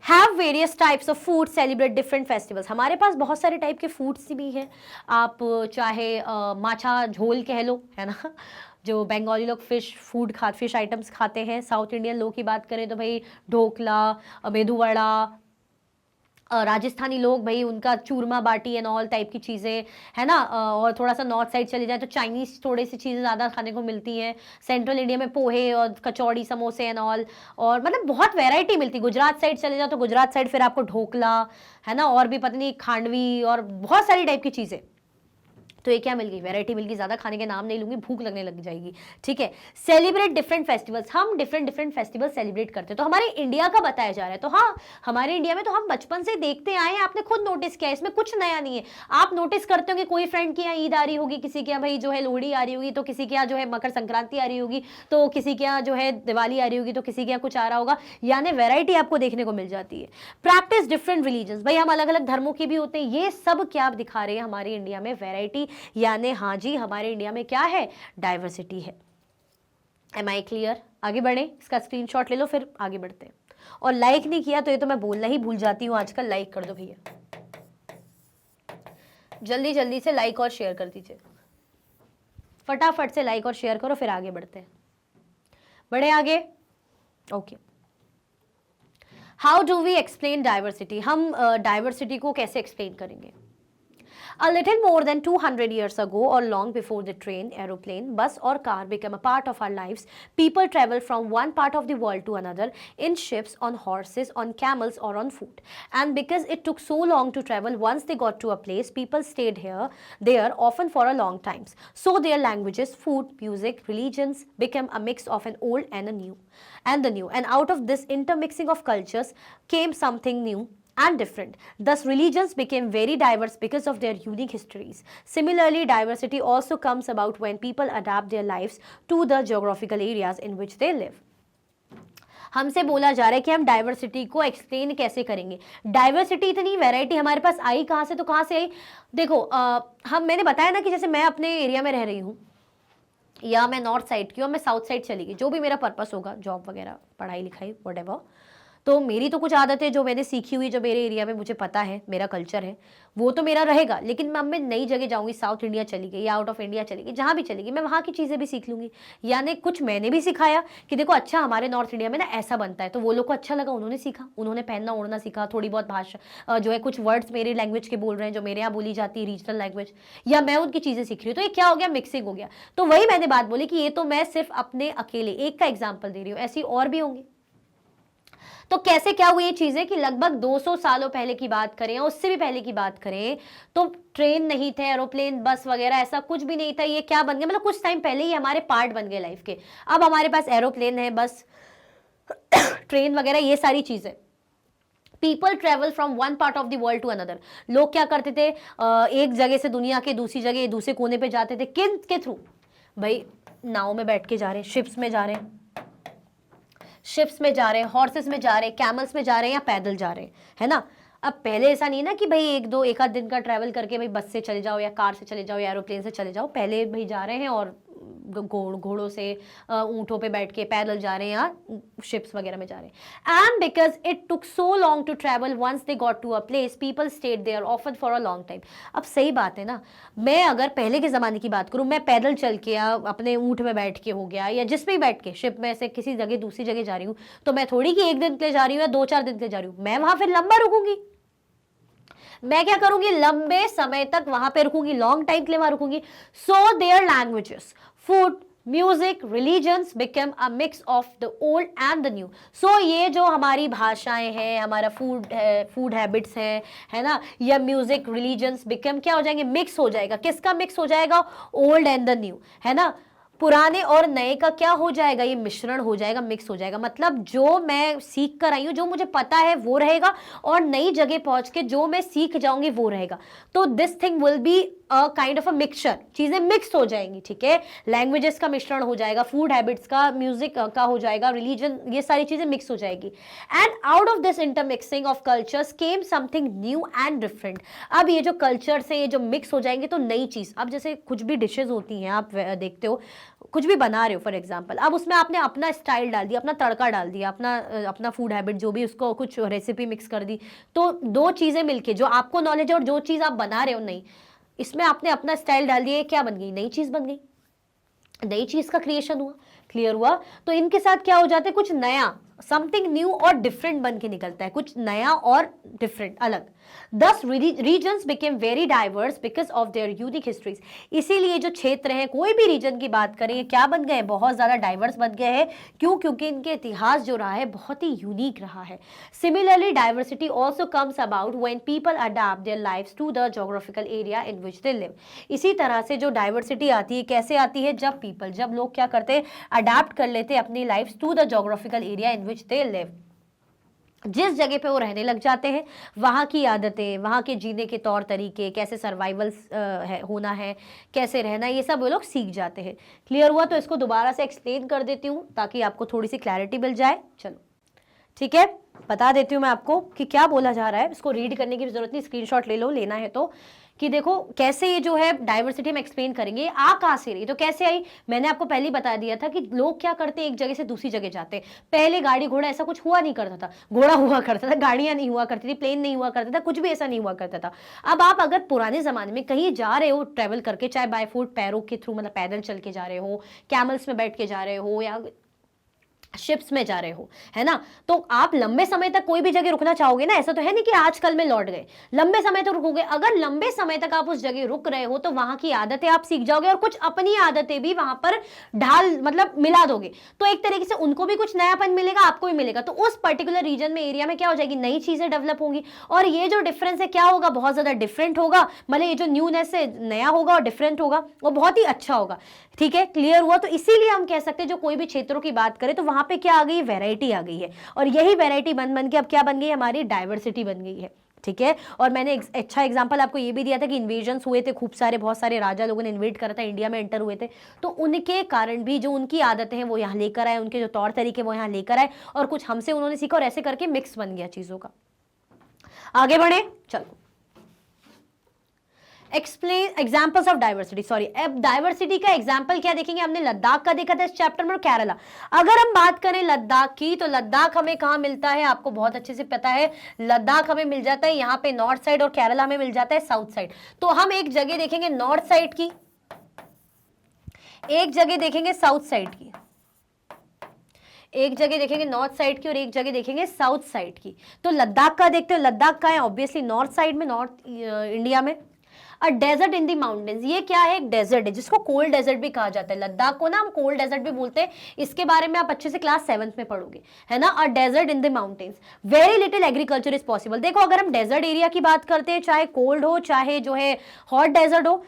Have various types of food, celebrate different festivals, हमारे पास बहुत सारे टाइप के फूड्स भी हैं। आप चाहे माछा झोल कह लो, है ना, जो बंगाली लोग फिश आइटम्स खाते हैं। साउथ इंडियन लोग की बात करें तो भाई ढोकला, मेदू वड़ा, राजस्थानी लोग भाई उनका चूरमा बाटी एंड ऑल टाइप की चीज़ें, है ना। और थोड़ा सा नॉर्थ साइड चले जाए तो चाइनीज थोड़ी सी चीज़ें ज़्यादा खाने को मिलती हैं। सेंट्रल इंडिया में पोहे और कचौड़ी, समोसे एंड ऑल, और मतलब बहुत वैरायटी मिलती है। गुजरात साइड चले जाओ तो गुजरात साइड फिर आपको ढोकला, है ना, और भी पता नहीं खांडवी और बहुत सारी टाइप की चीज़ें। तो ये क्या मिल गई, वैरायटी मिल गई, ज्यादा खाने के नाम नहीं लूंगी, भूख लगने लग जाएगी, ठीक है। सेलिब्रेट डिफरेंट फेस्टिवल्स, हम डिफरेंट डिफरेंट फेस्टिवल सेलिब्रेट करते हैं, तो हमारे इंडिया का बताया जा रहा है। तो हाँ, हमारे इंडिया में तो हम बचपन से देखते आए हैं, आपने खुद नोटिस किया, इसमें कुछ नया नहीं है। आप नोटिस करते होंगे कोई फ्रेंड के यहाँ ईद आ रही होगी, किसी के यहाँ भाई जो है लोहड़ी आ रही होगी, तो किसी के यहाँ जो है मकर संक्रांति आ रही होगी, तो किसी के यहाँ जो है दिवाली आ रही होगी, तो किसी के यहाँ कुछ आ रहा होगा, यानी वैरायटी आपको देखने को मिल जाती है। प्रैक्टिस डिफरेंट रिलीजन, भाई हम अलग अलग धर्मों के भी होते हैं, ये सब क्या आप दिखा रहे हैं हमारे इंडिया में, वैरायटी, यानी हाँ जी हमारे इंडिया में क्या है, डाइवर्सिटी है। Am I clear? आगे बढ़े, इसका स्क्रीनशॉट ले लो फिर आगे बढ़ते हैं। और लाइक नहीं किया तो ये तो मैं बोलना ही भूल जाती हूँ आजकल, लाइक कर दो भैया, जल्दी जल्दी से लाइक और शेयर कर दीजिए, फटाफट से लाइक और शेयर करो, फिर आगे बढ़ते हैं। बढ़े आगे, okay. How do we explain diversity, हम डाइवर्सिटी को कैसे एक्सप्लेन करेंगे। A little more than 200 years ago, or long before the train, aeroplane, bus or car became a part of our lives, people traveled from one part of the world to another in ships, on horses, on camels or on foot. And because it took so long to travel, once they got to a place, people stayed there often for a long time. So their languages, food, music, religions became a mix of an old and a new. And out of this intermixing of cultures came something new and different. Thus, religions became very diverse because of their unique histories. Similarly, diversity also comes about when people adapt their lives to the geographical areas in which they live. हमसे बोला जा रहा है कि हम diversity को explain कैसे करेंगे। डाइवर्सिटी, इतनी वैरायटी हमारे पास आई कहाँ से, तो कहाँ से आई, देखो मैंने बताया ना कि जैसे मैं अपने एरिया में रह रही हूँ, या मैं नॉर्थ साइड की हूँ, मैं साउथ साइड चली गई, जो भी मेरा पर्पस होगा, जॉब वगैरह, पढ़ाई लिखाई, व्हाटएवर, तो मेरी तो कुछ आदतें जो मैंने सीखी हुई, जो मेरे एरिया में मुझे पता है, मेरा कल्चर है, वो तो मेरा रहेगा। लेकिन मैं नई जगह जाऊंगी, साउथ इंडिया चली गई या आउट ऑफ इंडिया चली गई, जहाँ भी चली गई, मैं वहाँ की चीज़ें भी सीख लूंगी। यानी कुछ मैंने भी सिखाया कि देखो अच्छा हमारे नॉर्थ इंडिया में ना ऐसा बनता है, तो वो लोग को अच्छा लगा, उन्होंने सीखा, उन्होंने पहनना ओढ़ना सीखा, थोड़ी बहुत भाषा जो है, कुछ वर्ड्स मेरे लैंग्वेज के बोल रहे हैं जो मेरे यहाँ बोली जाती है, रीजनल लैंग्वेज, या मैं उनकी चीज़ें सीख रही हूँ, तो ये क्या हो गया, मिक्सिंग हो गया। तो वही मैंने बात बोली कि ये तो मैं सिर्फ अपने अकेले एक का एग्जाम्पल दे रही हूँ, ऐसी और भी होंगी। तो कैसे क्या हुई ये चीजें कि लगभग 200 सालों पहले की बात करें या उससे भी पहले की बात करें, तो ट्रेन नहीं थे, एरोप्लेन, बस वगैरह ऐसा कुछ भी नहीं था। ये क्या बन गया, मतलब कुछ टाइम पहले ही हमारे पार्ट बन गए लाइफ के। अब हमारे पास एरोप्लेन है, बस ट्रेन वगैरह, ये सारी चीजें। People travel from one part of the world to another, लोग क्या करते थे, एक जगह से दुनिया के दूसरी जगह, दूसरे कोने पे जाते थे, किन के थ्रू, भाई नाव में बैठ के जा रहे हैं, शिप्स में जा रहे हैं, हॉर्सेस में जा रहे हैं, कैमल्स में जा रहे हैं, या पैदल जा रहे हैं, है ना। अब पहले ऐसा नहीं ना कि भाई एक आध दिन का ट्रैवल करके भाई बस से चले जाओ या कार से चले जाओ या एरोप्लेन से चले जाओ, पहले भाई जा रहे हैं और घोड़ों से, ऊँटों पे बैठ के पैदल जा रहे हैं या शिप्स वगैरह में जा रहे हैं। And because it took so long to travel, once they got to a place, people stayed there often for a long time. अब सही बात है ना, मैं अगर पहले के ज़माने की बात करूँ, मैं पैदल चल के या अपने ऊँट में बैठ के हो गया, या जिस में बैठ के, शिप में से किसी जगह दूसरी जगह जा रही हूँ, तो मैं थोड़ी कि एक दिन के लिए जा रही हूँ या 2-4 दिन के लिए जा रही हूँ, मैं वहाँ फिर लंबा रुकूंगी। मैं क्या करूंगी, लंबे समय तक वहां पे रुकूंगी, लॉन्ग टाइम के लिए वहां रुकूंगी। So their languages, food, music, religions become a mix of the old and the new. So ये जो हमारी भाषाएं हैं, हमारा फूड हैबिट्स है ना, या म्यूजिक, रिलीजन्स बिकम क्या हो जाएंगे, मिक्स हो जाएगा। किसका मिक्स हो जाएगा, ओल्ड एंड द न्यू, है ना, पुराने और नए का क्या हो जाएगा, ये मिश्रण हो जाएगा, मिक्स हो जाएगा। मतलब जो मैं सीख कर आई हूँ, जो मुझे पता है वो रहेगा, और नई जगह पहुंच के जो मैं सीख जाऊंगी वो रहेगा। तो this thing will be a kind of a mixture, चीजें मिक्स हो जाएंगी, ठीक है। लैंग्वेजेस का मिश्रण हो जाएगा, फूड हैबिट्स का, म्यूजिक का हो जाएगा, रिलीजन, ये सारी चीजें मिक्स हो जाएगी। And out of this intermixing of cultures came something new and different. अब ये जो कल्चर्स हैं, ये जो मिक्स हो जाएंगे तो नई चीज। अब जैसे कुछ भी डिशेज होती हैं, आप देखते हो, कुछ भी बना रहे हो फॉर एग्जांपल, अब उसमें आपने अपना स्टाइल डाल दिया, अपना तड़का डाल दिया, अपना फूड हैबिट जो भी, उसको कुछ रेसिपी मिक्स कर दी, तो दो चीजें मिलके, जो आपको नॉलेज है और जो चीज आप बना रहे हो नई, इसमें आपने अपना स्टाइल डाल दिया, क्या बन गई, नई चीज बन गई, नई चीज का क्रिएशन हुआ। क्लियर हुआ। तो इनके साथ क्या हो जाते, कुछ नया समथिंग न्यू और डिफरेंट बन के निकलता है, कुछ नया और डिफरेंट, अलग। Thus regions became very diverse because of their unique histories। इसीलिए जो क्षेत्र हैं, कोई भी रीजन की बात करें, क्या बन गए, बहुत ज्यादा डाइवर्स बन गए हैं। क्यों? क्योंकि इनके इतिहास जो रहा है बहुत ही यूनिक रहा है। Similarly diversity also comes about when people adapt their lives to the geographical area in which they live. इसी तरह से जो डाइवर्सिटी आती है, कैसे आती है, जब लोग क्या करते हैं, अडैप्ट कर लेते हैं अपनी lives to the geographical area in which they live. जिस जगह पे वो रहने लग जाते हैं, वहाँ की आदतें, वहाँ के जीने के तौर तरीके, कैसे सर्वाइवल होना है, कैसे रहना है, ये सब वो लोग सीख जाते हैं। क्लियर हुआ? तो इसको दोबारा से एक्सप्लेन कर देती हूँ ताकि आपको थोड़ी सी क्लैरिटी मिल जाए। चलो ठीक है, बता देती हूँ मैं आपको कि क्या बोला जा रहा है। इसको रीड करने की जरूरत नहीं, स्क्रीनशॉट ले लो, लेना है तो। कि देखो कैसे ये जो है डाइवर्सिटी हम एक्सप्लेन करेंगे। आ कहाँ से रही, तो कैसे आई, मैंने आपको पहले ही बता दिया था कि लोग क्या करते हैं, एक जगह से दूसरी जगह जाते हैं। पहले गाड़ी घोड़ा ऐसा कुछ हुआ नहीं करता था, घोड़ा हुआ करता था, गाड़ियां नहीं हुआ करती थी, प्लेन नहीं हुआ करता था, कुछ भी ऐसा नहीं हुआ करता था। अब आप अगर पुराने जमाने में कहीं जा रहे हो ट्रेवल करके, चाहे बाय फुट, पैरों के थ्रू, मतलब पैदल चल के जा रहे हो, कैमल्स में बैठ के जा रहे हो, या शिप्स में जा रहे हो, है ना, तो आप लंबे समय तक कोई भी जगह रुकना चाहोगे ना। ऐसा तो है नहीं कि आजकल में लौट गए, लंबे समय तक रुकोगे। अगर लंबे समय तक आप उस जगह रुक रहे हो तो वहां की आदतें आप सीख जाओगे और कुछ अपनी आदतें भी वहां पर ढाल, मतलब मिला दोगे। तो एक तरीके से उनको भी कुछ नयापन मिलेगा, आपको भी मिलेगा। तो उस पर्टिकुलर रीजन में, एरिया में क्या हो जाएगी, नई चीजें डेवलप होंगी। और ये जो डिफरेंस है क्या होगा, बहुत ज्यादा डिफरेंट होगा। मतलब ये जो न्यूनेस है, नया होगा और डिफरेंट होगा, वो बहुत ही अच्छा होगा। ठीक है, क्लियर हुआ? तो इसीलिए हम कह सकते हैं जो कोई भी क्षेत्रों की बात करें तो वहां पे क्या आ गई, वैरायटी आ गई है। और यही वैरायटी बन बन के अब क्या बन गई, हमारी डाइवर्सिटी बन गई है। ठीक है, और मैंने अच्छा एग्जांपल आपको ये भी दिया था कि इन्वेजन्स हुए थे, खूब सारे, बहुत सारे राजा लोगों ने इन्वेट करा था, इंडिया में एंटर हुए थे। तो उनके कारण भी जो उनकी आदतें हैं वो यहाँ लेकर आए, उनके जो तौर तरीके वो यहाँ लेकर आए, और कुछ हमसे उन्होंने सीखा, और ऐसे करके मिक्स बन गया चीजों का। आगे बढ़े, चलो। Explain examples of diversity. Sorry, अब डाइवर्सिटी का एग्जाम्पल क्या देखेंगे, हमने लद्दाख का देखा था इस चैप्टर में, और केरला। अगर हम बात करें लद्दाख की, तो लद्दाख हमें कहां मिलता है, आपको बहुत अच्छे से पता है। लद्दाख हमें मिल जाता है यहाँ पे नॉर्थ साइड, और केरला हमें मिल जाता है साउथ साइड। तो हम एक जगह देखेंगे नॉर्थ साइड की, एक जगह देखेंगे साउथ साइड की, एक जगह देखेंगे नॉर्थ साइड की, और एक जगह देखेंगे साउथ साइड की। तो लद्दाख का देखते हो, लद्दाख का है ऑब्वियसली नॉर्थ साइड में, नॉर्थ इंडिया में। A desert in the mountains, ये क्या है, एक डेजर्ट है जिसको कोल्ड डेजर्ट भी कहा जाता है। लद्दाख को ना हम कोल्ड डेजर्ट भी बोलते हैं, इसके बारे में आप अच्छे से क्लास 7th में पढ़ोगे, है ना। A desert in the mountains, very little agriculture is possible. देखो अगर हम डेजर्ट एरिया की बात करते हैं, चाहे कोल्ड हो चाहे जो है हॉट डेजर्ट हो,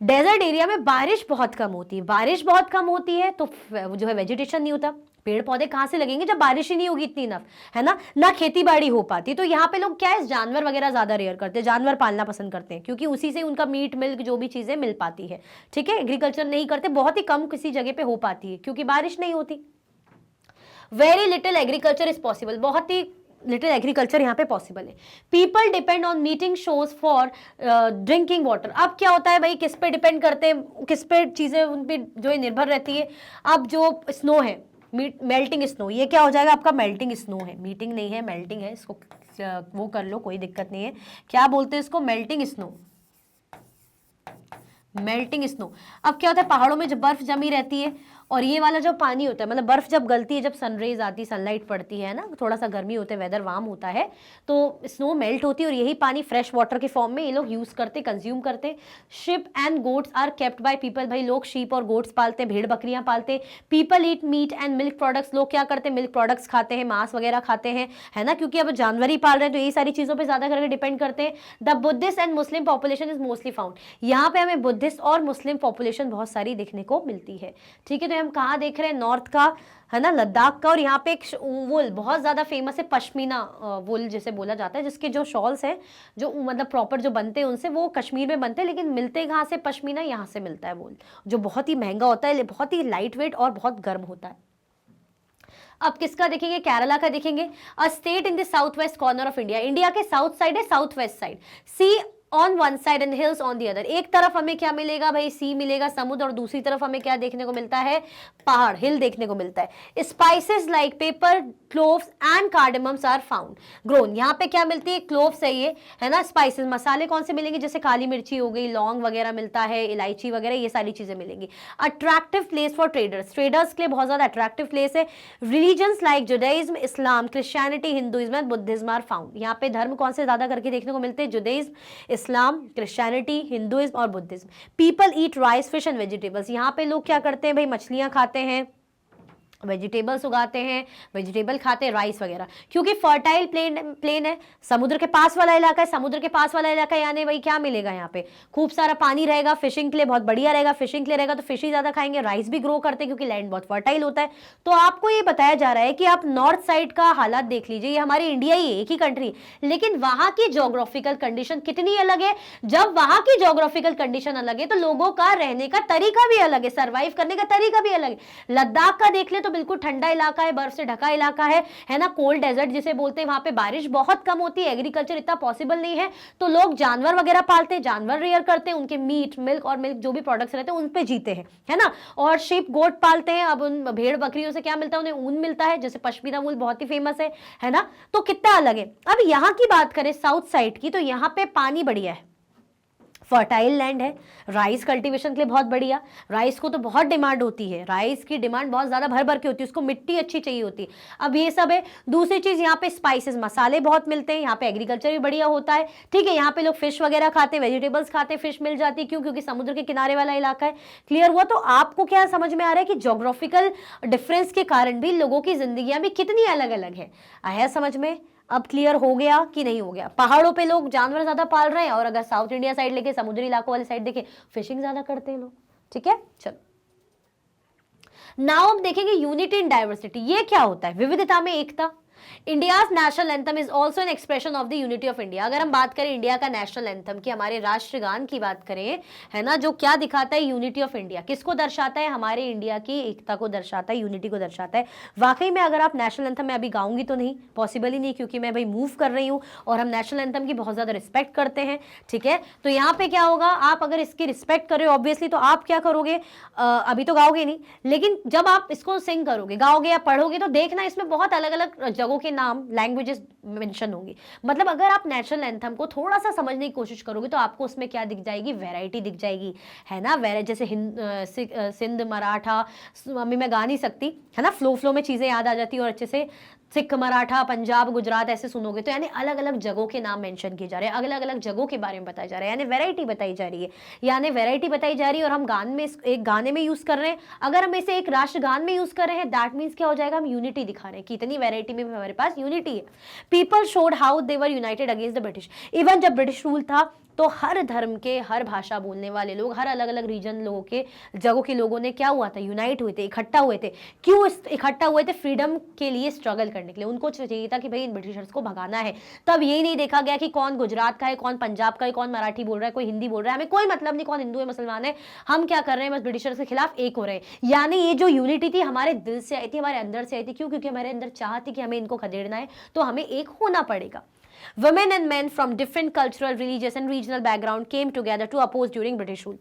डेजर्ट एरिया में बारिश बहुत कम होती है। बारिश बहुत कम होती है तो जो है वेजिटेशन नहीं होता, पेड़ पौधे कहां से लगेंगे जब बारिश ही नहीं होगी इतनी इनफ, है ना खेती बाड़ी हो पाती। तो यहाँ पे लोग क्या है, जानवर वगैरह ज्यादा रेयर करते हैं, जानवर पालना पसंद करते हैं, क्योंकि उसी से उनका मीट मिल्क जो भी चीजें मिल पाती है। ठीक है, एग्रीकल्चर नहीं करते, बहुत ही कम किसी जगह पे हो पाती है क्योंकि बारिश नहीं होती। Very little agriculture is possible, बहुत ही लिटिल एग्रीकल्चर यहाँ पे पॉसिबल है। People depend on meeting shows for drinking water. अब क्या होता है भाई, किस पे डिपेंड करते हैं, किस पे चीजें उन पे जो है निर्भर रहती है। अब जो स्नो है, मेल्टिंग स्नो, ये क्या हो जाएगा आपका, मेल्टिंग स्नो है, मीटिंग नहीं है मेल्टिंग है, इसको वो कर लो, कोई दिक्कत नहीं है। क्या बोलते हैं इसको, मेल्टिंग स्नो, मेल्टिंग स्नो। अब क्या होता है, पहाड़ों में जब बर्फ जमी रहती है और ये वाला जो पानी होता है, मतलब बर्फ जब गलती है, जब सनरेज आती है, सनलाइट पड़ती है ना, थोड़ा सा गर्मी होता है, वेदर वार्म होता है, तो स्नो मेल्ट होती है और यही पानी फ्रेश वाटर के फॉर्म में ये लोग यूज करते, कंज्यूम करते। Sheep and goats are kept by people, भाई लोग शीप और गोट्स पालते हैं, भेड़ बकरियां पालते। People eat meat and milk products, लोग क्या करते हैं, मिल्क प्रोडक्ट्स खाते हैं, मांस वगैरह खाते हैं, है ना, क्योंकि अब जानवर ही पाल रहे हैं तो यही सारी चीजों पर ज्यादा करके डिपेंड करते हैं। The Buddhist and Muslim population is mostly found, यहाँ पे हमें बुद्धिस्ट और मुस्लिम पॉपुलेशन बहुत सारी देखने को मिलती है। ठीक है, तो हम कहाँ देख रहे हैं, नॉर्थ का, है ना, लद्दाख का। और यहाँ पे एक वुल बहुत ज्यादा फेमस है, पश्मीना वुल जिसे बोला जाता है, जिसके जो शॉल्स हैं, जो मतलब प्रॉपर जो बनते हैं उनसे, वो कश्मीर में बनते हैं, लेकिन मिलते कहाँ से, पश्मीना यहाँ से मिलता है वुल, जो बहुत ही महंगा होता है, बहुत ही लाइट वेट और बहुत गर्म होता है। अब किसका देखेंगे, केरला का देखेंगे। A state in the south west corner of India, India के साउथ साइड है, south west side. Sea on one side and hills on the other. एक तरफ हमें क्या मिलेगा भाई, सी मिलेगा, समुद्र, और दूसरी तरफ हमें क्या देखने को मिलता है, पहाड़, हिल देखने को मिलता है। Spices like pepper, cloves and cardamoms are found grown. यहाँ पे क्या मिलती है, क्लोव्स है ये, है ना। स्पाइसेस, मसाले कौन से मिलेंगे, जैसे काली मिर्ची हो गई, लौंग वगैरह मिलता है, इलायची वगैरह, ये सारी चीजें मिलेंगी। Attractive place for traders, traders के लिए बहुत ज्यादा अट्रैक्टिव प्लेस है। Religions like Judaism, Islam, Christianity, Hinduism and Buddhism are found. यहाँ पे धर्म कौन से ज्यादा करके देखने को मिलते हैं, जुडाइज्म, इस्लाम, क्रिश्चियनिटी, हिंदुइज्म और Buddhism. People eat rice, fish and vegetables. यहाँ पे लोग क्या करते हैं भाई, मछलियां खाते हैं, वेजिटेबल्स उगाते हैं, वेजिटेबल खाते हैं, राइस वगैरह, क्योंकि फर्टाइल प्लेन है, समुद्र के पास वाला इलाका है। समुद्र के पास वाला इलाका यानी भाई क्या मिलेगा, यहाँ पे खूब सारा पानी रहेगा, फिशिंग के लिए बहुत बढ़िया रहेगा। फिशिंग के लिए रहेगा तो फिश ही ज्यादा खाएंगे। राइस भी ग्रो करते हैं क्योंकि लैंड बहुत फर्टाइल होता है। तो आपको ये बताया जा रहा है कि आप नॉर्थ साइड का हालात देख लीजिए, ये हमारी इंडिया ही है, एक ही कंट्री, लेकिन वहां की ज्योग्राफिकल कंडीशन कितनी अलग है। जब वहां की ज्योग्राफिकल कंडीशन अलग है तो लोगों का रहने का तरीका भी अलग है, सर्वाइव करने का तरीका भी अलग है। लद्दाख का देख ले तो बिल्कुल ठंडा इलाका है, बर्फ से ढका इलाका है ना, कोल्ड डेजर्ट जिसे बोलते हैं। वहां पे बारिश बहुत कम होती है, एग्रीकल्चर इतना पॉसिबल नहीं है, तो लोग जानवर वगैरह पालते हैं, जानवर रेयर करते हैं, उनके मीट, मिल्क और मिल्क जो भी प्रोडक्ट्स रहते हैं उन पे जीते हैं, है ना। और शीप, गोट पालते हैं। अब उन भेड़ बकरियों से क्या मिलता है, उन्हें ऊन मिलता है, जैसे पश्मीना वूल बहुत ही फेमस है ना। तो कितना अलग है। अब यहाँ की बात करें साउथ साइड की, तो यहाँ पे पानी बढ़िया है, फर्टाइल लैंड है, राइस कल्टीवेशन के लिए बहुत बढ़िया। राइस को तो बहुत डिमांड होती है, राइस की डिमांड बहुत ज्यादा भर भर के होती है, उसको मिट्टी अच्छी चाहिए होती है। अब ये सब है। दूसरी चीज, यहाँ पे स्पाइसेस, मसाले बहुत मिलते हैं, यहाँ पे एग्रीकल्चर भी बढ़िया होता है, ठीक है। यहाँ पे लोग फिश वगैरह खाते हैं, वेजिटेबल्स खाते हैं, फिश मिल जाती है, क्यों, क्योंकि समुद्र के किनारे वाला इलाका है। क्लियर हुआ। तो आपको क्या समझ में आ रहा है कि ज्योग्राफिकल डिफरेंस के कारण भी लोगों की जिंदगियां भी कितनी अलग अलग है। आया समझ में। अब क्लियर हो गया कि नहीं हो गया। पहाड़ों पे लोग जानवर ज्यादा पाल रहे हैं, और अगर साउथ इंडिया साइड लेके, समुद्री इलाकों वाली साइड देखे, फिशिंग ज्यादा करते हैं लोग, ठीक है। चलो नाउ हम देखेंगे यूनिटी इन डाइवर्सिटी। ये क्या होता है, विविधता में एकता। India's national anthem is also an expression of the unity of India. अगर हम बात करें इंडिया का नेशनल एंथम की, हमारे राष्ट्रगान की बात करें, है ना, जो क्या दिखाता है, यूनिटी ऑफ इंडिया। किसको दर्शाता है, हमारे इंडिया की एकता को दर्शाता है, यूनिटी को दर्शाता है। वाकई में अगर आप नेशनल एंथम में अभी गाऊंगी तो नहीं, पॉसिबल ही नहीं, क्योंकि मैं भाई मूव कर रही हूँ और हम नेशनल एंथम की बहुत ज्यादा रिस्पेक्ट करते हैं, ठीक है। तो यहाँ पे क्या होगा, आप अगर इसकी रिस्पेक्ट कर रहे हो ऑब्वियसली, तो आप क्या करोगे, अभी तो गाओगे नहीं, लेकिन जब आप इसको सिंग करोगे, गाओगे या पढ़ोगे, तो देखना इसमें बहुत अलग अलग जगहों के नाम, लैंग्वेजेस मेंशन होंगी। मतलब अगर आप नेशनल एंथम को थोड़ा सा समझने की कोशिश करोगे तो आपको उसमें क्या दिख जाएगी, वैरायटी दिख जाएगी, है ना। जैसे सिंध, मराठा, अभी मैं गा नहीं सकती, है ना, फ्लो में चीजें याद आ जाती है, और अच्छे से सिख, मराठा, पंजाब, गुजरात ऐसे सुनोगे तो यानी अलग अलग जगहों के नाम मेंशन किए जा रहे हैं, अलग अलग जगहों के बारे में बताया जा रहा है, यानी वैरायटी बताई जा रही है, यानी वैरायटी बताई जा रही है। और हम गान में, एक गाने में यूज कर रहे हैं, अगर हम इसे एक राष्ट्रगान में यूज कर रहे हैं, दैट मीन्स क्या हो जाएगा, हम यूनिटी दिखा रहे हैं कि इतनी वैरायटी में हमारे पास यूनिटी है। People showed how they were United against the British. Even जब ब्रिटिश रूल था तो हर धर्म के, हर भाषा बोलने वाले लोग, हर अलग अलग रीजन लोगों के, जगहों के लोगों ने क्या हुआ था, यूनाइट हुए थे, इकट्ठा हुए थे। क्यों इकट्ठा हुए थे, फ्रीडम के लिए स्ट्रगल करने के लिए। उनको चाहिए था कि भाई इन ब्रिटिशर्स को भगाना है। तब ये नहीं देखा गया कि कौन गुजरात का है, कौन पंजाब का है, कौन मराठी बोल रहा है, कोई हिंदी बोल रहा है, हमें कोई मतलब नहीं कौन हिंदू है, मुसलमान है, हम क्या कर रहे हैं, बस ब्रिटिशर्स के खिलाफ एक हो रहे हैं। यानी ये जो यूनिटी थी हमारे दिल से आई थी, हमारे अंदर से आई थी। क्यों, क्योंकि हमारे अंदर चाह थी कि हमें इनको खदेड़ना है, तो हमें एक होना पड़ेगा। Women and men from different cultural, religious and regional background came together to oppose during British rule.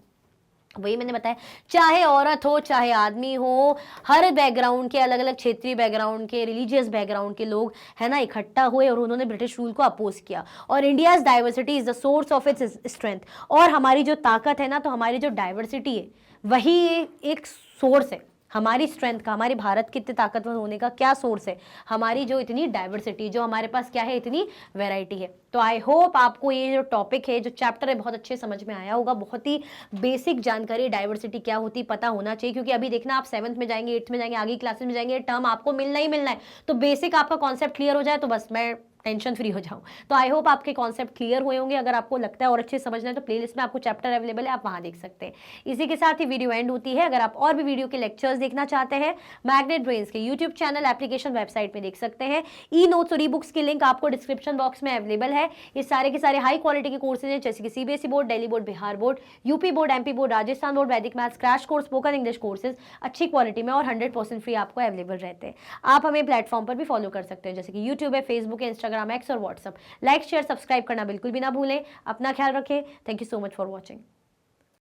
वही मैंने बताया, चाहे औरत हो, चाहे आदमी हो, हर बैकग्राउंड के, अलग अलग क्षेत्रीय बैकग्राउंड के, रिलीजियस बैकग्राउंड के लोग, है ना, इकट्ठा हुए और उन्होंने ब्रिटिश रूल को अपोज किया। और India's diversity is the source of its strength. और हमारी जो ताकत है ना, तो हमारी जो डाइवर्सिटी है वही एक सोर्स है हमारी स्ट्रेंथ का, हमारे भारत के इतने ताकतवर होने का क्या सोर्स है, हमारी जो इतनी डाइवर्सिटी, जो हमारे पास क्या है, इतनी वैरायटी है। तो आई होप आपको ये जो टॉपिक है, जो चैप्टर है, बहुत अच्छे समझ में आया होगा। बहुत ही बेसिक जानकारी डाइवर्सिटी क्या होती पता होना चाहिए, क्योंकि अभी देखना आप 7th में जाएंगे, 8th में जाएंगे, आगे क्लासेस में जाएंगे, टर्म आपको मिलना ही मिलना है। तो बेसिक आपका कॉन्सेप्ट क्लियर हो जाए तो बस मैं टेंशन फ्री हो जाऊं। तो आई होप आपके कॉन्सेप्ट क्लियर हुए होंगे। अगर आपको लगता है और अच्छे समझना है तो प्लेलिस्ट में आपको चैप्टर अवेलेबल है, आप वहां देख सकते हैं। इसी के साथ ही वीडियो एंड होती है। अगर आप और भी वीडियो के लेक्चर्स देखना चाहते हैं, मैग्नेट ब्रेन्स के यूट्यूब चैनल, एप्लीकेशन, वेबसाइट में देख सकते हैं। ई नोट्स और ई बुक्स की लिंक आपको डिस्क्रिप्शन बॉक्स में अवेलेबल है। ये सारे के सारे हाई क्वालिटी के कोर्सेज हैं, जैसे कि CBSE board, Delhi board, Bihar board, UP board, MP board, Rajasthan board, Vedic maths, crash course, spoken English courses अच्छी क्वालिटी में और 100% फ्री आपको अवेलेबल रहते हैं। आप हमें प्लेटफॉर्म पर भी फॉलो कर सकते हैं, जैसे कि यूट्यूब है, फेसबुक है, इंस्टाग्राम इंस्टाग्राम, एक्स और व्हाट्सअप। लाइक शेयर सब्सक्राइब करना बिल्कुल भी ना भूलें। अपना ख्याल रखें। Thank you so much for watching.